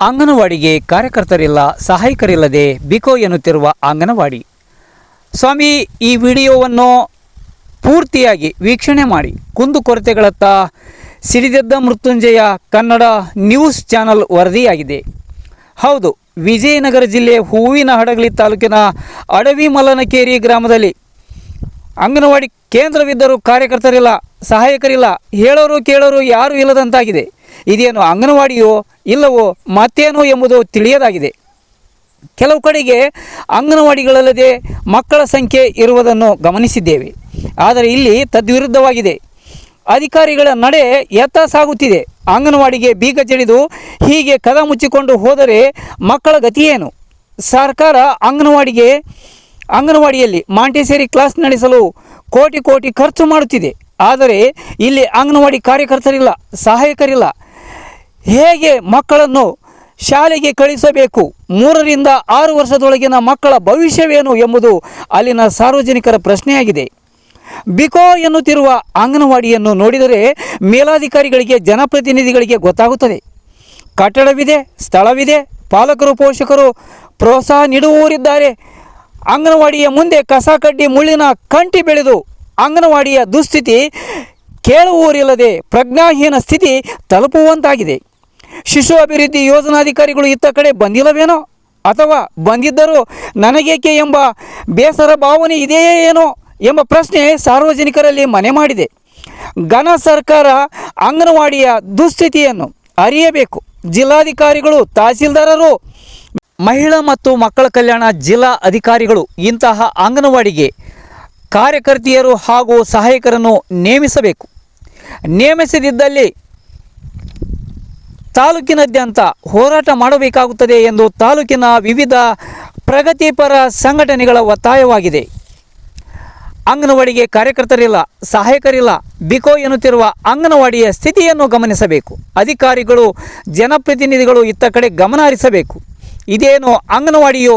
ಅಂಗನವಾಡಿಗೆ ಕಾರ್ಯಕರ್ತರಿಲ್ಲ, ಸಹಾಯಕರಿಲ್ಲದೆ ಬಿಕೋ ಎನ್ನುತ್ತಿರುವ ಅಂಗನವಾಡಿ. ಸ್ವಾಮಿ, ಈ ವಿಡಿಯೋವನ್ನು ಪೂರ್ತಿಯಾಗಿ ವೀಕ್ಷಣೆ ಮಾಡಿ. ಕುಂದುಕೊರತೆಗಳತ್ತ ಸಿಡಿದೆದ್ದ ಮೃತ್ಯುಂಜಯ ಕನ್ನಡ ನ್ಯೂಸ್ ಚಾನಲ್ ವರದಿಯಾಗಿದೆ. ಹೌದು, ವಿಜಯನಗರ ಜಿಲ್ಲೆ ಹೂವಿನಹಡಗಲಿ ತಾಲೂಕಿನ ಅಡವಿಮಲ್ಲನಕೇರಿ ಗ್ರಾಮದಲ್ಲಿ ಅಂಗನವಾಡಿ ಕೇಂದ್ರವಿದ್ದರೂ ಕಾರ್ಯಕರ್ತರಿಲ್ಲ, ಸಹಾಯಕರಿಲ್ಲ, ಹೇಳೋರು ಕೇಳೋರು ಯಾರೂ ಇಲ್ಲದಂತಾಗಿದೆ. ಇದೇನು ಅಂಗನವಾಡಿಯೋ ಇಲ್ಲವೋ ಮತ್ತೇನೋ ಎಂಬುದು ತಿಳಿಯದಾಗಿದೆ. ಕೆಲವು ಕಡೆಗೆ ಅಂಗನವಾಡಿಗಳಲ್ಲದೆ ಮಕ್ಕಳ ಸಂಖ್ಯೆ ಇರುವುದನ್ನು ಗಮನಿಸಿದ್ದೇವೆ. ಆದರೆ ಇಲ್ಲಿ ತದ್ವಿರುದ್ಧವಾಗಿದೆ. ಅಧಿಕಾರಿಗಳ ನಡೆ ಎತ್ತ ಸಾಗುತ್ತಿದೆ. ಅಂಗನವಾಡಿಗೆ ಬೀಗ ಜಡಿದು ಹೀಗೆ ಕದ ಮುಚ್ಚಿಕೊಂಡು ಹೋದರೆ ಮಕ್ಕಳ ಗತಿಯೇನು? ಸರ್ಕಾರ ಅಂಗನವಾಡಿಯಲ್ಲಿ ಮಾಂಟೆಸರಿ ಕ್ಲಾಸ್ ನಡೆಸಲು ಕೋಟಿ ಕೋಟಿ ಖರ್ಚು ಮಾಡುತ್ತಿದೆ. ಆದರೆ ಇಲ್ಲಿ ಅಂಗನವಾಡಿ ಕಾರ್ಯಕರ್ತರಿಲ್ಲ, ಸಹಾಯಕರಿಲ್ಲ. ಹೇಗೆ ಮಕ್ಕಳನ್ನು ಶಾಲೆಗೆ ಕಳಿಸಬೇಕು? 3 ರಿಂದ 6 ವರ್ಷದೊಳಗಿನ ಮಕ್ಕಳ ಭವಿಷ್ಯವೇನು ಎಂಬುದು ಅಲ್ಲಿನ ಸಾರ್ವಜನಿಕರ ಪ್ರಶ್ನೆಯಾಗಿದೆ. ಬಿಕೋ ಎನ್ನುತ್ತಿರುವ ಅಂಗನವಾಡಿಯನ್ನು ನೋಡಿದರೆ ಮೇಲಾಧಿಕಾರಿಗಳಿಗೆ, ಜನಪ್ರತಿನಿಧಿಗಳಿಗೆ ಗೊತ್ತಾಗುತ್ತದೆ. ಕಟ್ಟಡವಿದೆ, ಸ್ಥಳವಿದೆ, ಪಾಲಕರು ಪೋಷಕರು ಪ್ರೋತ್ಸಾಹ ನೀಡುವವರಿದ್ದಾರೆ. ಅಂಗನವಾಡಿಯ ಮುಂದೆ ಕಸ ಕಡ್ಡಿ ಮುಳ್ಳಿನ ಕಂಟಿ ಬೆಳೆದು ಅಂಗನವಾಡಿಯ ದುಸ್ಥಿತಿ ಕೇಳುವವರಿಲ್ಲದೆ ಪ್ರಜ್ಞಾಹೀನ ಸ್ಥಿತಿ ತಲುಪುವಂತಾಗಿದೆ. ಶಿಶು ಅಭಿವೃದ್ಧಿ ಯೋಜನಾಧಿಕಾರಿಗಳು ಇತ್ತ ಕಡೆ ಬಂದಿಲ್ಲವೇನೋ, ಅಥವಾ ಬಂದಿದ್ದರೂ ನನಗೇಕೆ ಎಂಬ ಬೇಸರ ಭಾವನೆ ಇದೆಯೇ ಏನೋ ಎಂಬ ಪ್ರಶ್ನೆ ಸಾರ್ವಜನಿಕರಲ್ಲಿ ಮನೆ ಮಾಡಿದೆ. ಘನ ಸರ್ಕಾರ ಅಂಗನವಾಡಿಯ ದುಸ್ಥಿತಿಯನ್ನು ಅರಿಯಬೇಕು. ಜಿಲ್ಲಾಧಿಕಾರಿಗಳು, ತಹಸೀಲ್ದಾರರು, ಮಹಿಳಾ ಮತ್ತು ಮಕ್ಕಳ ಕಲ್ಯಾಣ ಜಿಲ್ಲಾ ಅಧಿಕಾರಿಗಳು ಇಂತಹ ಅಂಗನವಾಡಿಗೆ ಕಾರ್ಯಕರ್ತೆಯರು ಹಾಗೂ ಸಹಾಯಕರನ್ನು ನೇಮಿಸಬೇಕು. ನೇಮಿಸದಿದ್ದಲ್ಲಿ ತಾಲೂಕಿನಾದ್ಯಂತ ಹೋರಾಟ ಮಾಡಬೇಕಾಗುತ್ತದೆ ಎಂದು ತಾಲೂಕಿನ ವಿವಿಧ ಪ್ರಗತಿಪರ ಸಂಘಟನೆಗಳ ಒತ್ತಾಯವಾಗಿದೆ. ಅಂಗನವಾಡಿಗೆ ಕಾರ್ಯಕರ್ತರಿಲ್ಲ, ಸಹಾಯಕರಿಲ್ಲ, ಬಿಕೋ ಎನ್ನುತ್ತಿರುವ ಅಂಗನವಾಡಿಯ ಸ್ಥಿತಿಯನ್ನು ಗಮನಿಸಬೇಕು. ಅಧಿಕಾರಿಗಳು, ಜನಪ್ರತಿನಿಧಿಗಳು ಇತ್ತ ಕಡೆ ಗಮನ ಹರಿಸಬೇಕು. ಇದೇನು ಅಂಗನವಾಡಿಯೋ